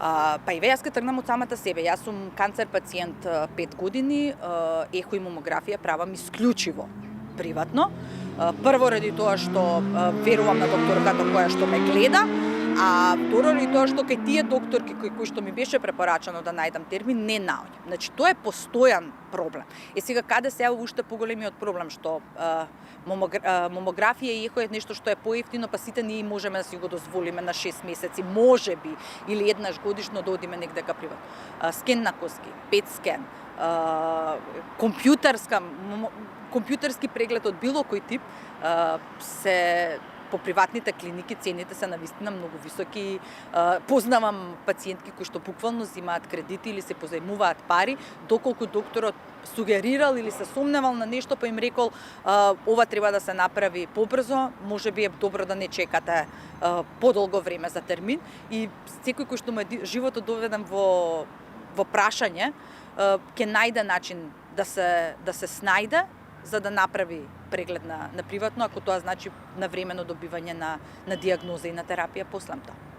Па еве јас ке тргнам од самата себе. Јас сум канцер пациент 5 години, ехо и мамографија правам исклучиво приватно. Прво ради тоа што верувам на докторката која што ме гледа, а второ ради тоа што кај тие докторки кои што ми беше препорачано да најдам термин не наоѓам. Значи тоа е постојан проблем. Сега каде се јавува уште поголемиот проблем што мамографија и ехо е нешто што е поевтино, па сите ние можеме да си го дозволиме на 6 месеци, можеби, или еднаш годишно да одиме негде кај приват. Скен на коски, пет скен, компјутерски преглед од било кој тип, се по приватните клиники цените се навистина многу високи. Познавам пациентки кои што буквално земаат кредити или се позајмуваат пари, доколку докторот сугерирал или се сомневал на нешто, па им рекол ова треба да се направи побрзо, можеби е добро да не чекате подолго време за термин. И секој кој што му е животот доведен во прашање, ќе најде начин да се снајде за да направи преглед на приватно, ако тоа значи навремено добивање на дијагноза и на терапија после тоа.